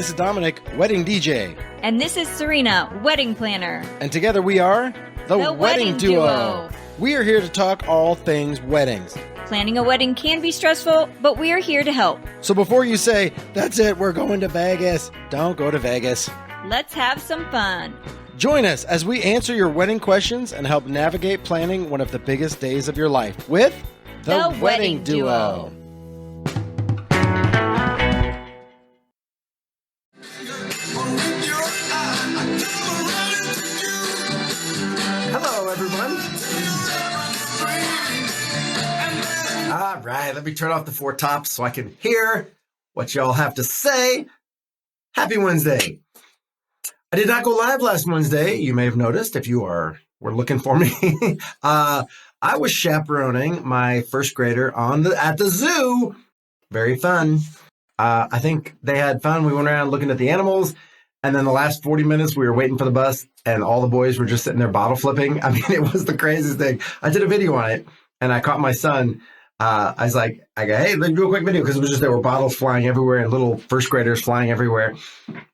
this is Dominic, wedding DJ. And this is Serena, wedding planner. And together we are The Wedding Duo. We are here to talk all things weddings. Planning a wedding can be stressful, but we are here to help. So before you say, that's it, we're going to Vegas, don't go to Vegas. Let's have some fun. Join us as we answer your wedding questions and help navigate planning one of the biggest days of your life with The Wedding Duo. Hello, everyone. All right, let me turn off the four tops so I can hear what y'all have to say. Happy Wednesday. I did not go live last Wednesday. You may have noticed if you were looking for me. I was chaperoning my first grader at the zoo. Very fun. I think they had fun. We went around looking at the animals. And then the last 40 minutes, we were waiting for the bus, and all the boys were just sitting there bottle flipping. I mean, it was the craziest thing. I did a video on it, and I caught my son. I was like, hey, let's do a quick video, because it was just there were bottles flying everywhere and little first graders flying everywhere.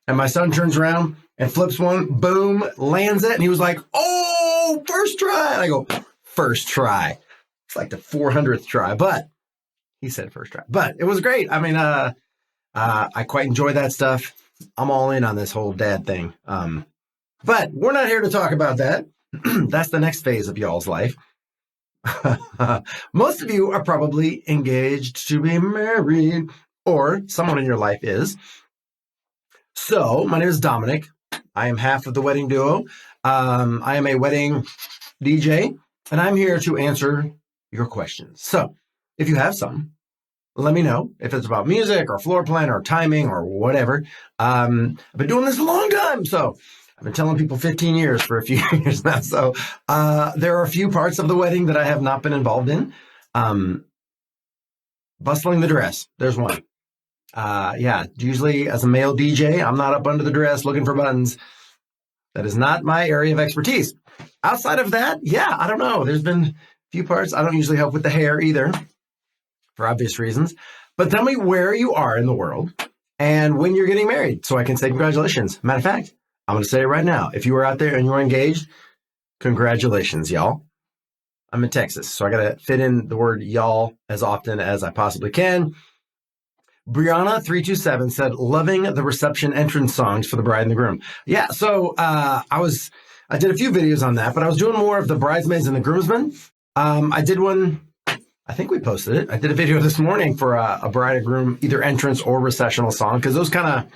And my son turns around and flips one, boom, lands it, and he was like, oh, first try. And I go, first try. It's like the 400th try, but he said first try. But it was great. I mean, I quite enjoy that stuff. I'm all in on this whole dad thing. But we're not here to talk about that. That's the next phase of y'all's life. Most of you are probably engaged to be married, or someone in your life is. So my name is Dominic. I am half of the Wedding Duo. I am a wedding DJ, and I'm here to answer your questions. So if you have some, let me know if it's about music or floor plan or timing or whatever. I've been doing this a long time, so I've been telling people 15 years for a few years now. So there are a few parts of the wedding that I have not been involved in. Bustling the dress, there's one. Usually as a male DJ, I'm not up under the dress looking for buttons. That is not my area of expertise. Outside of that, I don't know. There's been a few parts. I don't usually help with the hair either, for obvious reasons. But tell me where you are in the world and when you're getting married so I can say congratulations. Matter of fact, I'm going to say it right now. If you are out there and you're engaged, congratulations, y'all. I'm in Texas, so I got to fit in the word y'all as often as I possibly can. Brianna327 said, loving the reception entrance songs for the bride and the groom. Yeah, so I did a few videos on that, but I was doing more of the bridesmaids and the groomsmen. I did one. I think we posted it. I did a video this morning for a bride and groom, either entrance or recessional song, because those kind of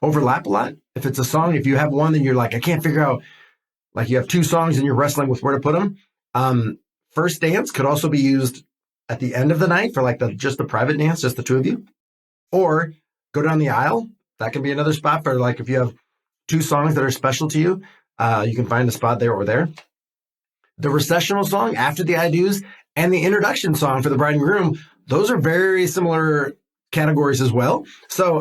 overlap a lot. If it's a song, if you have one, then you're like, I can't figure out, like you have two songs and you're wrestling with where to put them. First dance could also be used at the end of the night for like just the private dance, just the two of you. Or go down the aisle. That can be another spot for like if you have two songs that are special to you, you can find a spot there or there. The recessional song after the I do's and the introduction song for the bride and groom, those are very similar categories as well. So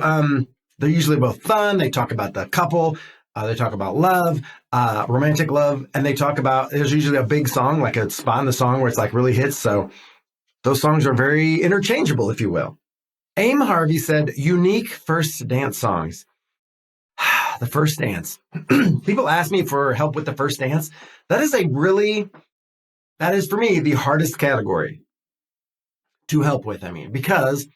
they're usually both fun. They talk about the couple. They talk about love, romantic love. And they talk about, there's usually a big song, like a spot in the song where it's like really hits. So those songs are very interchangeable, if you will. Aim Harvey said, unique first dance songs. The first dance. People ask me for help with the first dance. That is for me the hardest category to help with. Because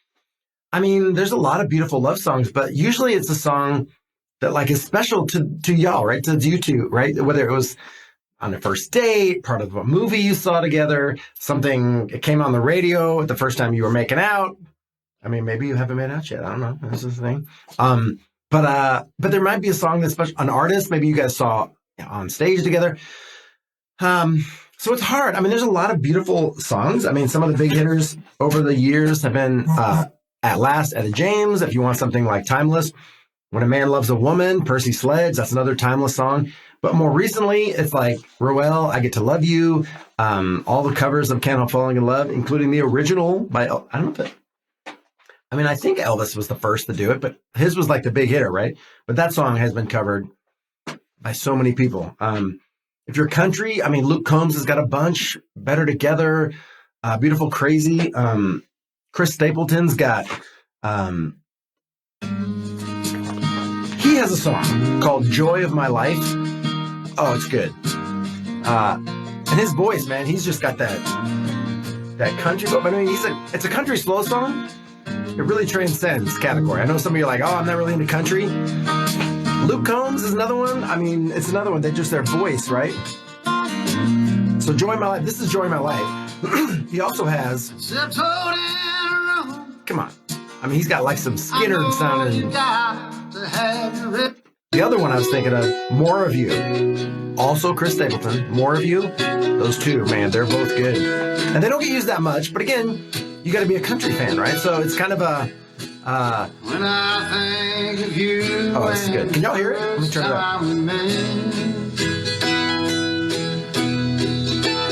there's a lot of beautiful love songs, but usually it's a song that like is special to y'all, right? To you two, right? Whether it was on a first date, part of a movie you saw together, something, it came on the radio the first time you were making out. Maybe you haven't made out yet. I don't know. This is the thing. But there might be a song that's special, an artist maybe you guys saw on stage together. So it's hard. There's a lot of beautiful songs. Some of the big hitters over the years have been At Last, Etta James. If you want something like timeless, When a Man Loves a Woman, Percy Sledge. That's another timeless song. But more recently, it's like Roel, I Get to Love You. All the covers of Can't Help Falling in Love, including the original by, I don't know if it, I think Elvis was the first to do it, but his was like the big hitter, right? But that song has been covered by so many people. If you're country, Luke Combs has got a bunch. Better Together, Beautiful Crazy. Chris Stapleton's got has a song called Joy of My Life. Oh, it's good. And his voice, man, he's just got that country. But I mean, it's a country slow song. It really transcends category. I know some of you are like, oh, I'm not really into country. Luke Combs is another one. I mean, it's another one. They just their voice, right? So Joy of My Life. This is Joy of My Life. He also has. Come on. I mean, he's got like some Skinner sounding. The other one I was thinking of, More of You. Also Chris Stapleton, More of You. Those two, man, they're both good. And they don't get used that much, but again, you got to be a country fan, right? So it's kind of a. When I think of you. Oh, this is good. Can y'all hear it? Let me turn it up.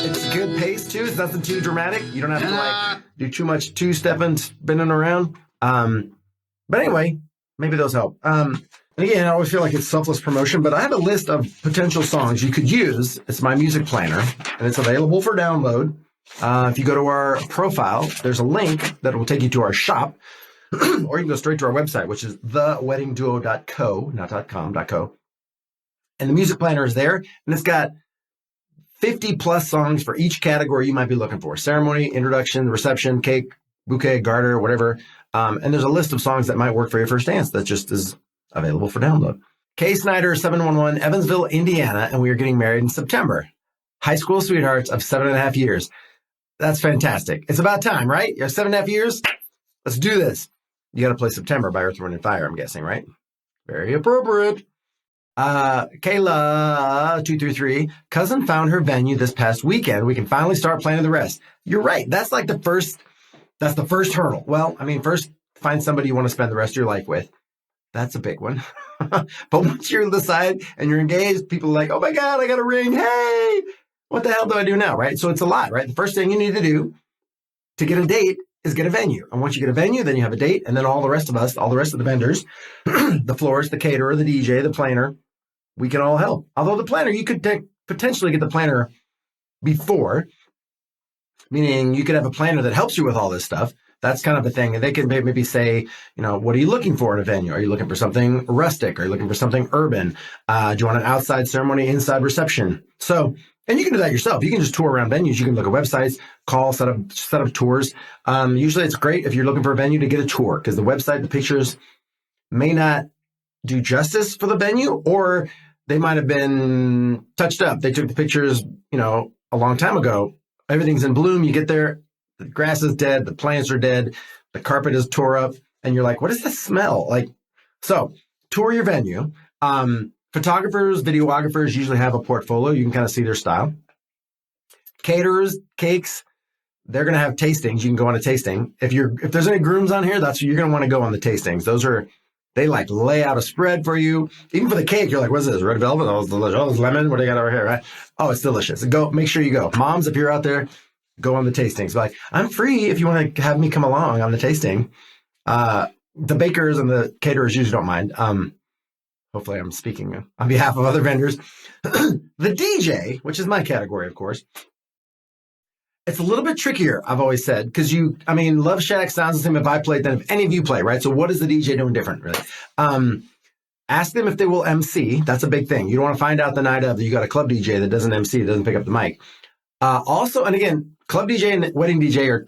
It's good pace too. It's nothing too dramatic. You don't have to like do too much two-stepping, spinning around. But anyway, maybe those help. And again, I always feel like it's selfless promotion, but I have a list of potential songs you could use. It's my music planner, and it's available for download. If you go to our profile, there's a link that will take you to our shop, or you can go straight to our website, which is theweddingduo.co, not .com, .co. And the music planner is there, and it's got 50 plus songs for each category you might be looking for. Ceremony, introduction, reception, cake, bouquet, garter, whatever. And there's a list of songs that might work for your first dance that just is available for download. Kay Snyder, 711, Evansville, Indiana, and we are getting married in September. High school sweethearts of 7.5 years. That's fantastic. It's about time, right? You have 7.5 years? Let's do this. You got to play September by Earth, Wind, and Fire, I'm guessing, right? Very appropriate. Kayla, 233, cousin found her venue this past weekend. We can finally start planning the rest. You're right. That's like the first hurdle. Well, I mean, first find somebody you want to spend the rest of your life with. That's a big one. But once you're decided and you're engaged, people are like, oh my God, I got a ring. Hey, what the hell do I do now? Right? So it's a lot, right? The first thing you need to do to get a date is get a venue. And once you get a venue, then you have a date. And then all the rest of the vendors, the florist, the caterer, the DJ, the planner, we can all help. Although the planner, you could potentially get the planner before, meaning you could have a planner that helps you with all this stuff. That's kind of a thing. And they can maybe say, what are you looking for in a venue? Are you looking for something rustic? Are you looking for something urban? Do you want an outside ceremony, inside reception? So, and you can do that yourself. You can just tour around venues. You can look at websites, call, set up tours. Usually it's great if you're looking for a venue to get a tour because the website, the pictures may not do justice for the venue, or they might have been touched up. They took the pictures, a long time ago. Everything's in bloom. You get there, the grass is dead, the plants are dead, the carpet is tore up, and you're like, what does this smell like? So tour your venue. Photographers, videographers usually have a portfolio. You can kind of see their style. Caterers, cakes, they're going to have tastings. You can go on a tasting. If there's any grooms on here, that's you're going to want to go on the tastings. They like lay out a spread for you. Even for the cake, you're like, what's this? Red velvet? Oh, it's delicious. Oh, it's lemon. What do they got over here? Right? Oh, it's delicious. Make sure you go. Moms, if you're out there, go on the tastings. Like, I'm free if you want to have me come along on the tasting. The bakers and the caterers usually don't mind. Hopefully I'm speaking on behalf of other vendors. The DJ, which is my category, of course, it's a little bit trickier, I've always said, because Love Shack sounds the same if I play than if any of you play, right? So what is the DJ doing different, really? Ask them if they will MC. That's a big thing. You don't want to find out the night of that you got a club DJ that doesn't MC, doesn't pick up the mic. Also, and again, club DJ and wedding DJ are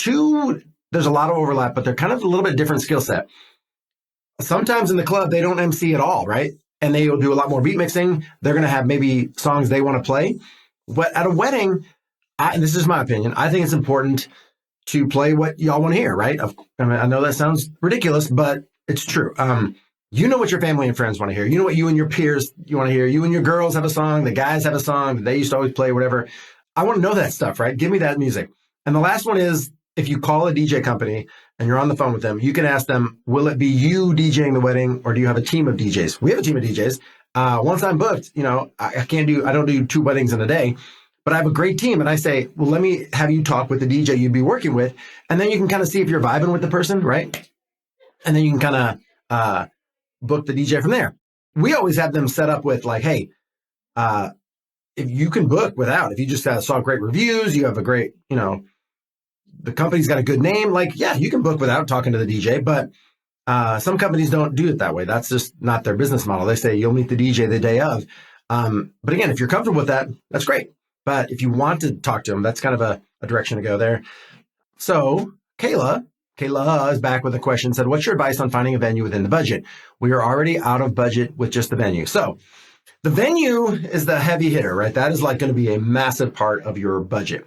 there's a lot of overlap, but they're kind of a little bit different skill set. Sometimes in the club, they don't MC at all, right? And they will do a lot more beat mixing. They're going to have maybe songs they want to play. But at a wedding, and this is my opinion, I think it's important to play what y'all want to hear, right? I know that sounds ridiculous, but it's true. You know what your family and friends want to hear. You know what you and your peers you want to hear. You and your girls have a song. The guys have a song that they used to always play, whatever. I want to know that stuff, right? Give me that music. And the last one is, if you call a DJ company and you're on the phone with them, you can ask them, will it be you DJing the wedding, or do you have a team of DJs? We have a team of DJs. Once I'm booked, I don't do 2 weddings in a day, but I have a great team. And I say, well, let me have you talk with the DJ you'd be working with. And then you can kind of see if you're vibing with the person, right? And then you can kind of book the DJ from there. We always have them set up with like, hey, if you can book without, if you just saw great reviews, you have a great, the company's got a good name, like, yeah, you can book without talking to the DJ, but Some companies don't do it that way. That's just not their business model. They say you'll meet the DJ the day of. But again, if you're comfortable with that, that's great. But if you want to talk to them, that's kind of a direction to go there. So Kayla is back with a question, said, what's your advice on finding a venue within the budget? We are already out of budget with just the venue. So the venue is the heavy hitter, right? That is like going to be a massive part of your budget.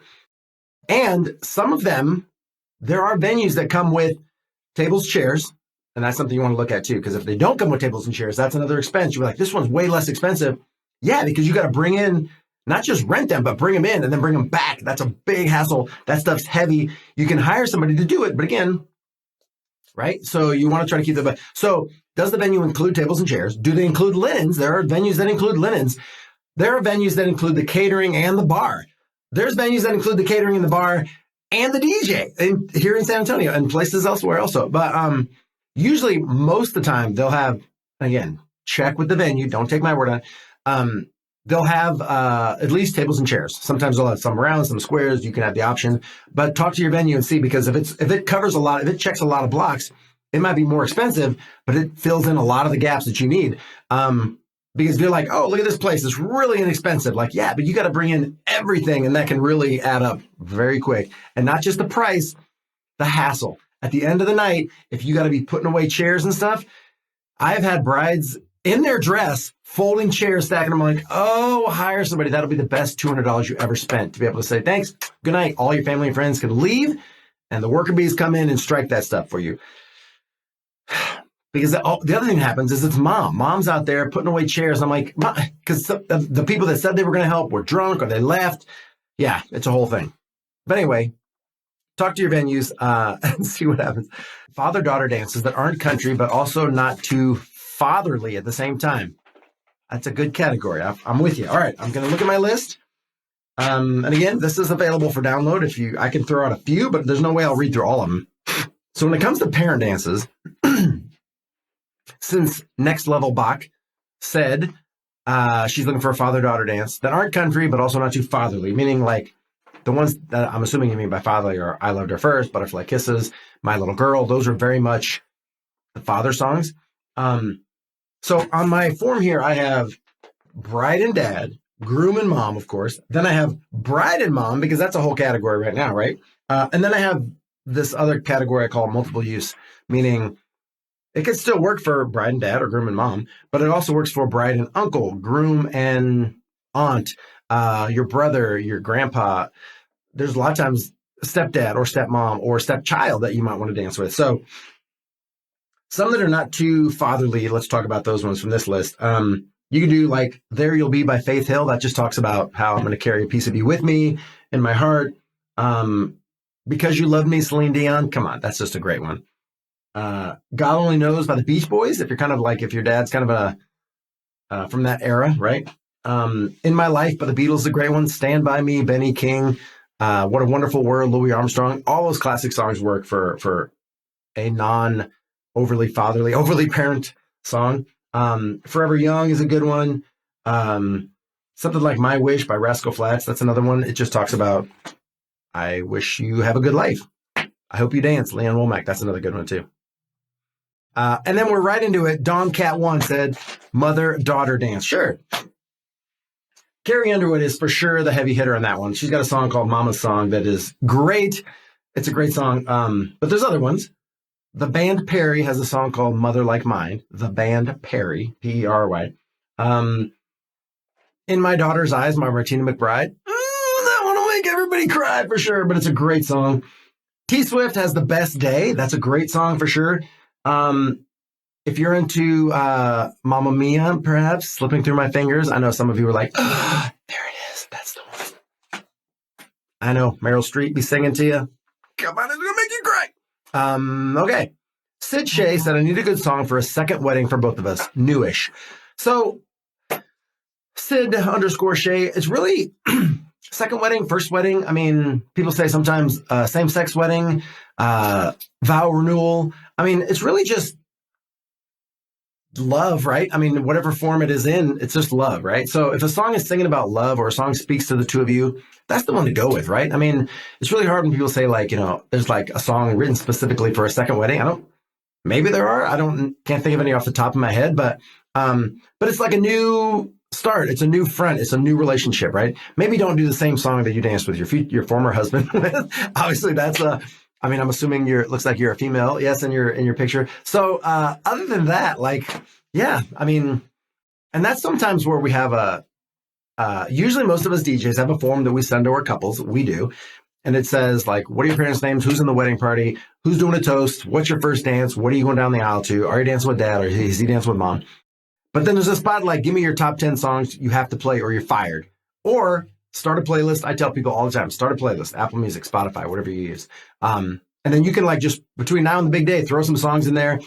And some of them, there are venues that come with tables, chairs, and that's something you want to look at too, because if they don't come with tables and chairs, that's another expense. You're like, this one's way less expensive. Yeah, because you got to bring in, not just rent them, but bring them in and then bring them back. That's a big hassle. That stuff's heavy. You can hire somebody to do it, but again, right? So you want to try to keep the, so does the venue include tables and chairs? Do they include linens? There are venues that include linens. There are venues that include the catering and the bar. There's venues that include the catering and the bar and the DJ here in San Antonio and places elsewhere also. But usually most of the time they'll have, again, check with the venue. Don't take my word on it. They'll have at least tables and chairs. Sometimes they'll have some rounds, some squares. You can have the option, but talk to your venue and see, because if it covers a lot, if it checks a lot of blocks, it might be more expensive, but it fills in a lot of the gaps that you need. Because if you're like, oh, look at this place, it's really inexpensive. Like, yeah, but you got to bring in everything, and that can really add up very quick. And not just the price, the hassle. At the end of the night, if you got to be putting away chairs and stuff, I've had brides in their dress, folding chairs, stacking them. I'm like, oh, hire somebody. That'll be the best $200 you ever spent to be able to say, thanks, good night. All your family and friends can leave, and the worker bees come in and strike that stuff for you. Because the other thing that happens is it's mom's out there putting away chairs. I'm like, because the people that said they were going to help were drunk or they left. Yeah, it's a whole thing. But anyway, talk to your venues and see what happens. Father-daughter dances that aren't country, but also not too fatherly at the same time. That's a good category. I'm with you. All right, I'm going to look at my list. And again, this is available for download. I can throw out a few, but there's no way I'll read through all of them. So when it comes to parent dances, since Next Level Bach said she's looking for a father-daughter dance that aren't country, but also not too fatherly, meaning like the ones that I'm assuming you mean by fatherly are I Loved Her First, Butterfly Kisses, My Little Girl. Those are very much the father songs. So on my form here, I have bride and dad, groom and mom, of course. Then I have bride and mom, because that's a whole category right now, right? And then I have this other category I call multiple use, meaning it could still work for bride and dad or groom and mom, but it also works for bride and uncle, groom and aunt, your brother, your grandpa. There's a lot of times stepdad or stepmom or stepchild that you might want to dance with. So some that are not too fatherly, let's talk about those ones from this list. You can do like There You'll Be by Faith Hill. That just talks about how I'm going to carry a piece of you with me in my heart. Because You Love Me, Celine Dion. Come on, that's just a great one. God Only Knows by the Beach Boys. If you're kind of like, if your dad's kind of from that era, right? In My Life by the Beatles is a great one. Stand By Me, Benny King. What a Wonderful World, Louis Armstrong. All those classic songs work for a non-overly fatherly, overly parent song. Forever Young is a good one. Something like My Wish by Rascal Flatts. That's another one. It just talks about, I wish you have a good life. I hope you dance. Leanne Womack. That's another good one too. And then we're right into it. Dawn Cat One said, mother-daughter dance. Sure. Carrie Underwood is for sure the heavy hitter on that one. She's got a song called Mama's Song that is great. It's a great song. But there's other ones. The band Perry has a song called Mother Like Mine. The band Perry, P-E-R-Y. In My Daughter's Eyes, by Martina McBride. That one will make everybody cry for sure, but it's a great song. T-Swift has The Best Day. That's a great song for sure. If you're into Mamma Mia, perhaps, Slipping Through My Fingers. I know some of you were like, there it is. That's the one. I know. Meryl Streep be singing to you. Come on, it's going to make you cry. Okay. Sid Shea said, I need a good song for a second wedding for both of us. Newish. So Sid _ Shea, it's really second wedding, first wedding. I mean, people say sometimes same-sex wedding, vow renewal. I mean, it's really just love, right? I mean, whatever form it is in, it's just love, right? So if a song is singing about love or a song speaks to the two of you, that's the one to go with, right? I mean, it's really hard when people say like, there's like a song written specifically for a second wedding. Maybe there are. Can't think of any off the top of my head, but it's like a new start. It's a new front. It's a new relationship, right? Maybe don't do the same song that you danced with your former husband with. Obviously, that's I'm assuming looks like you're a female, yes, in your picture. So other than that, like, yeah, and that's sometimes where we have usually most of us DJs have a form that we send to our couples. We do. And it says, like, what are your parents' names? Who's in the wedding party? Who's doing a toast? What's your first dance? What are you going down the aisle to? Are you dancing with dad or is he dancing with mom? But then there's a spot like, give me your top 10 songs you have to play or you're fired. Or start a playlist. I tell people all the time, start a playlist, Apple Music, Spotify, whatever you use. And then you can, like, just between now and the big day, throw some songs in there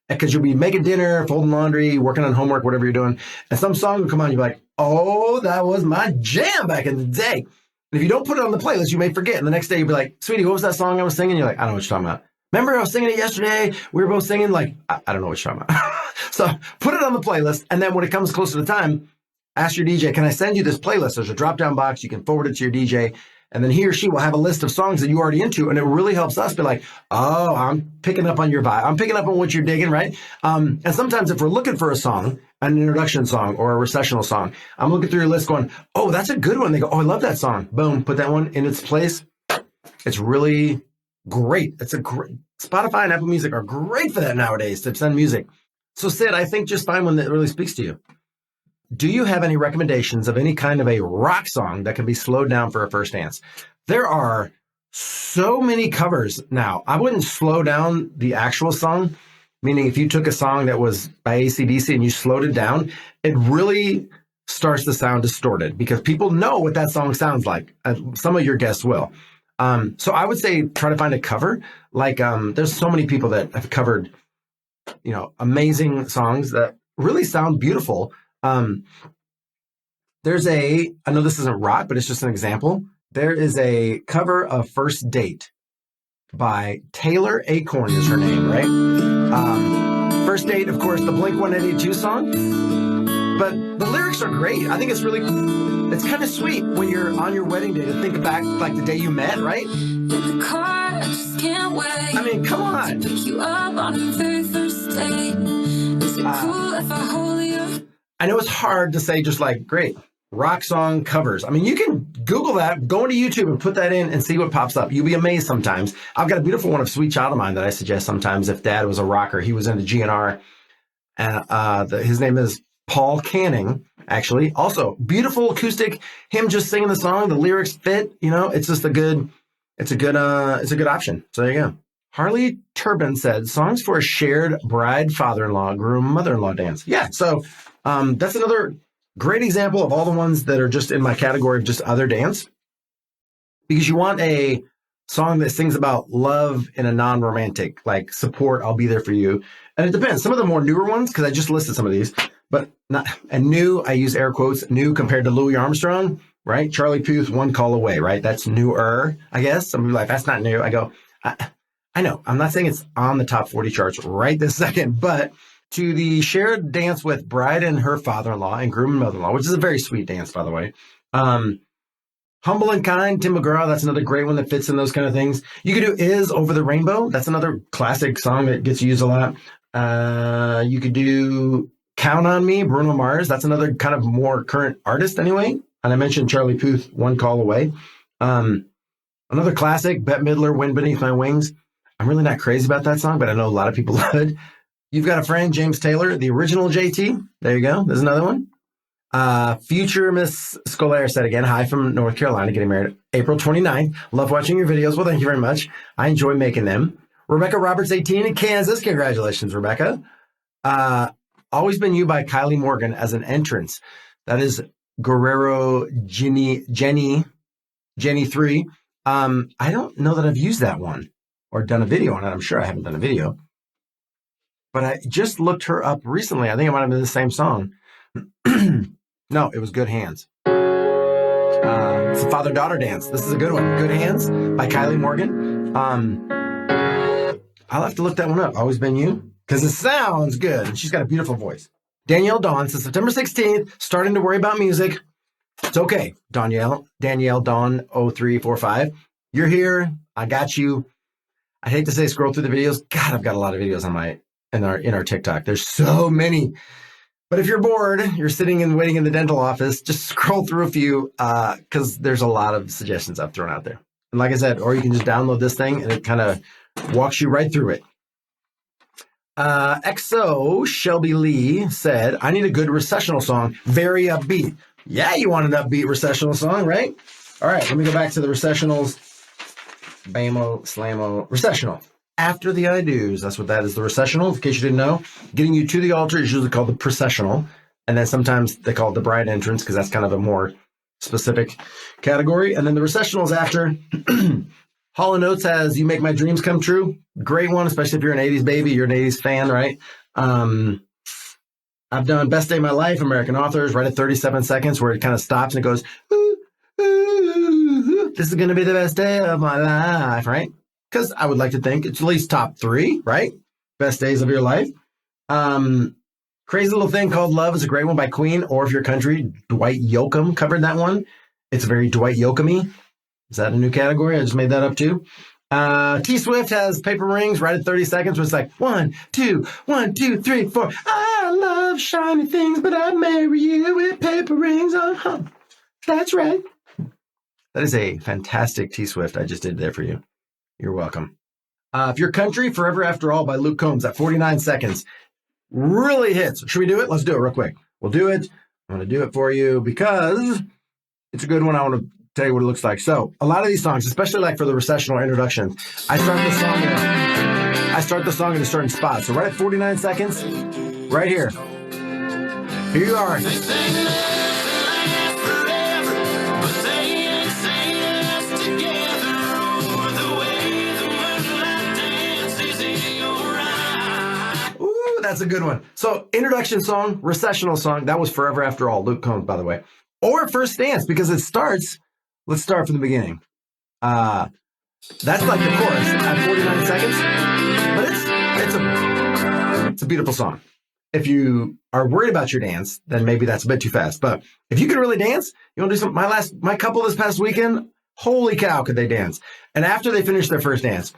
because you'll be making dinner, folding laundry, working on homework, whatever you're doing. And some song will come on, you'll be like, oh, that was my jam back in the day. And if you don't put it on the playlist, you may forget. And the next day you'll be like, sweetie, what was that song I was singing? You're like, I don't know what you're talking about. Remember I was singing it yesterday? We were both singing, like, I don't know what you're talking about. So put it on the playlist. And then when it comes closer to time, ask your DJ, can I send you this playlist? There's a drop-down box. You can forward it to your DJ. And then he or she will have a list of songs that you're already into. And it really helps us be like, oh, I'm picking up on your vibe. I'm picking up on what you're digging, right? And sometimes if we're looking for a song, an introduction song or a recessional song, I'm looking through your list going, oh, that's a good one. They go, oh, I love that song. Boom, put that one in its place. It's really great. Spotify and Apple Music are great for that nowadays to send music. So Sid, I think just find one that really speaks to you. Do you have any recommendations of any kind of a rock song that can be slowed down for a first dance? There are so many covers now. I wouldn't slow down the actual song, meaning if you took a song that was by AC/DC and you slowed it down, it really starts to sound distorted because people know what that song sounds like. Some of your guests will. So I would say try to find a cover. Like there's so many people that have covered, amazing songs that really sound beautiful. I know this isn't rock, but it's just an example. There is a cover of First Date by Taylor Acorn is her name, right? First Date, of course, the Blink-182 song. But the lyrics are great. I think it's kind of sweet when you're on your wedding day to think back like the day you met, right? In the car, I just can't wait. I mean, come on. To pick you up on the very first date. Is it cool if I hold you? I know it's hard to say just like, great, rock song covers. I mean, you can Google that, go into YouTube and put that in and see what pops up. You'll be amazed sometimes. I've got a beautiful one of Sweet Child of Mine that I suggest sometimes if dad was a rocker. He was into GNR. And his name is Paul Canning, actually. Also, beautiful acoustic, him just singing the song, the lyrics fit, it's just a good option. So there you go. Harley Turbin said, songs for a shared bride, father-in-law, groom, mother-in-law dance. Yeah, so that's another great example of all the ones that are just in my category of just other dance. Because you want a song that sings about love in a non-romantic, like support, I'll be there for you. And it depends. Some of the more newer ones, because I just listed some of these, but not, and new, I use air quotes, new compared to Louis Armstrong, right? Charlie Puth, One Call Away, right? That's newer, I guess. Some people are like, that's not new. I go, I know, I'm not saying it's on the top 40 charts right this second, but to the shared dance with bride and her father-in-law and groom and mother-in-law, which is a very sweet dance, by the way. Humble and Kind, Tim McGraw, that's another great one that fits in those kind of things. You could do Is Over the Rainbow. That's another classic song that gets used a lot. You could do Count on Me, Bruno Mars. That's another kind of more current artist anyway. And I mentioned Charlie Puth, One Call Away. Another classic, Bette Midler, Wind Beneath My Wings. I'm really not crazy about that song, but I know a lot of people love it. You've Got a Friend, James Taylor, the original JT. There you go. There's another one. Future Miss Scolaire said again, hi from North Carolina, getting married April 29th. Love watching your videos. Well, thank you very much. I enjoy making them. Rebecca Roberts, 18 in Kansas. Congratulations, Rebecca. Always Been You by Kylie Morgan as an entrance. That is Guerrero Jenny 3. I don't know that I've used that one or done a video on it. I'm sure I haven't done a video. But I just looked her up recently. I think it might have been the same song. No, it was Good Hands. It's a father-daughter dance. This is a good one. Good Hands by Kylie Morgan. I'll have to look that one up. Always Been You? Because it sounds good. And she's got a beautiful voice. Danielle Dawn says, September 16th, starting to worry about music. It's okay, Danielle Dawn 0345. You're here. I got you. I hate to say scroll through the videos. God, I've got a lot of videos on my in our TikTok. There's so many. But if you're bored, you're sitting and waiting in the dental office, just scroll through a few because there's a lot of suggestions I've thrown out there. And like I said, or you can just download this thing and it kind of walks you right through it. XO Shelby Lee said, I need a good recessional song, very upbeat. Yeah, you want an upbeat recessional song, right? All right, let me go back to the recessionals. Bamo, slammo, recessional. After the I do's, that's what that is, the recessional. In case you didn't know, getting you to the altar is usually called the processional. And then sometimes they call it the bride entrance because that's kind of a more specific category. And then the recessional is after. Hall & Oates has You Make My Dreams Come True. Great one, especially if you're an 80s baby, you're an 80s fan, right? I've done Best Day of My Life, American Authors, right at 37 seconds, where it kind of stops and it goes, ooh, ooh, ooh, this is going to be the best day of my life, right? Because I would like to think it's at least top 3, right? Best days of your life. Crazy Little Thing Called Love is a great one by Queen, or if you're country, Dwight Yoakam covered that one. It's very Dwight Yoakam-y. Is that a new category? I just made that up too. T Swift has Paper Rings right at 30 seconds, where it's like 1, 2, 1, 2, 3, 4. I love shiny things, but I'd marry you with paper rings on. That's right. That is a fantastic T Swift I just did there for you. You're welcome. If you're country, Forever After All by Luke Combs at 49 seconds. Really hits. Should we do it? Let's do it real quick. We'll do it. I'm going to do it for you because it's a good one. I want to tell you what it looks like. So a lot of these songs, especially like for the recessional introduction, I start the song in a certain spot. So right at 49 seconds, right here. Here you are. Ooh, that's a good one. So introduction song, recessional song, that was Forever After All, Luke Combs, by the way. Or First Dance, because it starts. Let's start from the beginning. That's like the chorus at 49 seconds, but it's a beautiful song. If you are worried about your dance, then maybe that's a bit too fast. But if you can really dance, you want to do some. My couple this past weekend, holy cow, could they dance? And after they finished their first dance,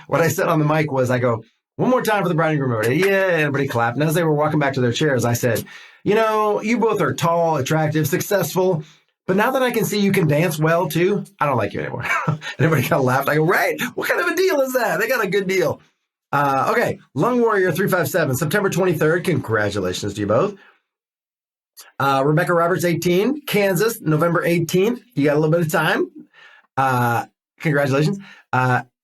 what I said on the mic was, I go, one more time for the bride and groom. Everybody, yeah, everybody clapped. And as they were walking back to their chairs, I said, you know, you both are tall, attractive, successful. But now that I can see you can dance well, too, I don't like you anymore. And everybody kind of laughed. I go, right? What kind of a deal is that? They got a good deal. Okay, Lung Warrior 357, September 23rd. Congratulations to you both. Rebecca Roberts, 18. Kansas, November 18th. You got a little bit of time. Congratulations.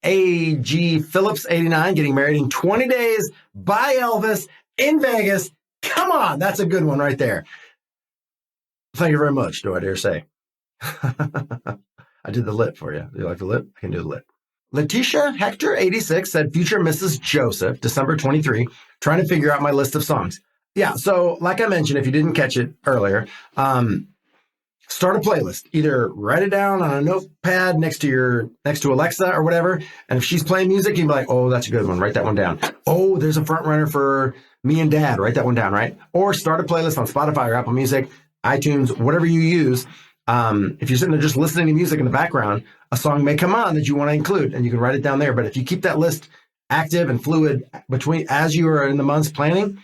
A.G. Phillips, 89, getting married in 20 days by Elvis in Vegas. Come on, that's a good one right there. Thank you very much, do I dare say. I did the lip for you. Do you like the lip? I can do the lip. Letitia Hector, 86, said Future Mrs. Joseph, December 23, trying to figure out my list of songs. Yeah, so like I mentioned, if you didn't catch it earlier, start a playlist. Either write it down on a notepad next to Alexa or whatever. And if she's playing music, you can be like, oh, that's a good one. Write that one down. Oh, there's a front runner for me and Dad. Write that one down, right? Or start a playlist on Spotify or Apple Music, iTunes, whatever you use. If you're sitting there just listening to music in the background, a song may come on that you want to include, and you can write it down there. But if you keep that list active and fluid as you are in the months planning,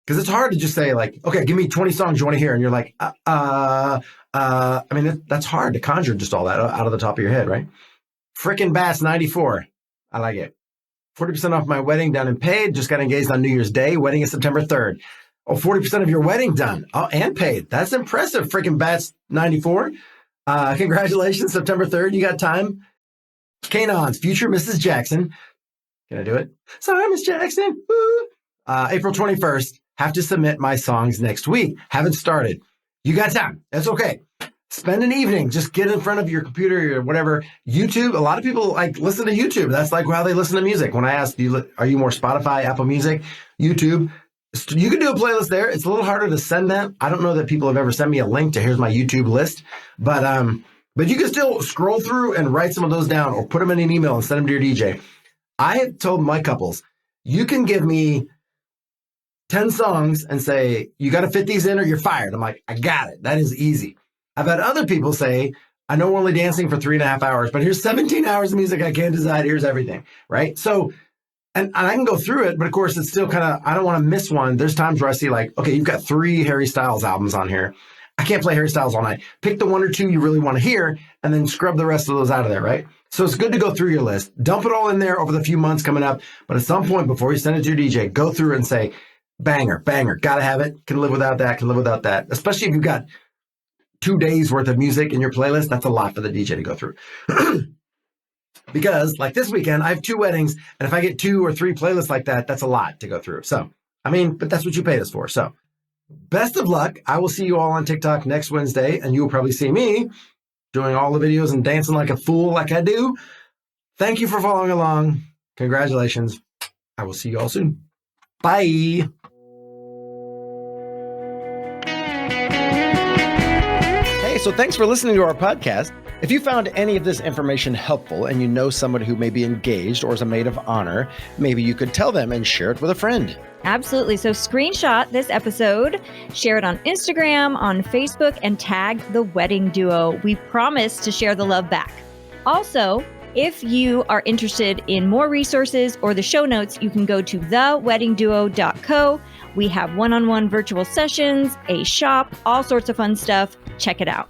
because it's hard to just say like, okay, give me 20 songs you want to hear. And you're like, I mean, that's hard to conjure just all that out of the top of your head, right? Frickin' Bass 94. I like it. 40% off my wedding done and paid. Just got engaged on New Year's Day. Wedding is September 3rd. Oh, 40% of your wedding done. Oh, and paid. That's impressive, Frickin' Bats 94. Congratulations, September 3rd. You got time. Kanon's Future Mrs. Jackson. Can I do it? Sorry, Miss Jackson. Woo. April 21st. Have to submit my songs next week. Haven't started. You got time. That's okay. Spend an evening. Just get in front of your computer or whatever. YouTube. A lot of people like listen to YouTube. That's like how they listen to music. When I ask, are you more Spotify, Apple Music, YouTube? You can do a playlist there. It's a little harder to send that. I don't know that people have ever sent me a link to here's my YouTube list, but you can still scroll through and write some of those down or put them in an email and send them to your DJ. I have told my couples, you can give me 10 songs and say, you got to fit these in or you're fired. I'm like, I got it. That is easy. I've had other people say, I know we're only dancing for 3.5 hours, but here's 17 hours of music I can't decide. Here's everything, right? So And I can go through it, but of course it's still kind of, I don't want to miss one. There's times where I see like, okay, you've got 3 Harry Styles albums on here. I can't play Harry Styles all night. Pick the 1 or 2 you really want to hear and then scrub the rest of those out of there, right? So it's good to go through your list. Dump it all in there over the few months coming up. But at some point before you send it to your DJ, go through and say, banger, gotta have it. Can live without that, can live without that. Especially if you've got 2 days worth of music in your playlist, that's a lot for the DJ to go through. Because like this weekend, I have 2 weddings. And if I get 2 or 3 playlists like that, that's a lot to go through. So, I mean, but that's what you paid us for. So best of luck. I will see you all on TikTok next Wednesday, and you will probably see me doing all the videos and dancing like a fool like I do. Thank you for following along. Congratulations. I will see you all soon. Bye. Hey, so thanks for listening to our podcast. If you found any of this information helpful and you know someone who may be engaged or is a maid of honor, maybe you could tell them and share it with a friend. Absolutely. So screenshot this episode, share it on Instagram, on Facebook, and tag The Wedding Duo. We promise to share the love back. Also, if you are interested in more resources or the show notes, you can go to theweddingduo.co. We have one-on-one virtual sessions, a shop, all sorts of fun stuff. Check it out.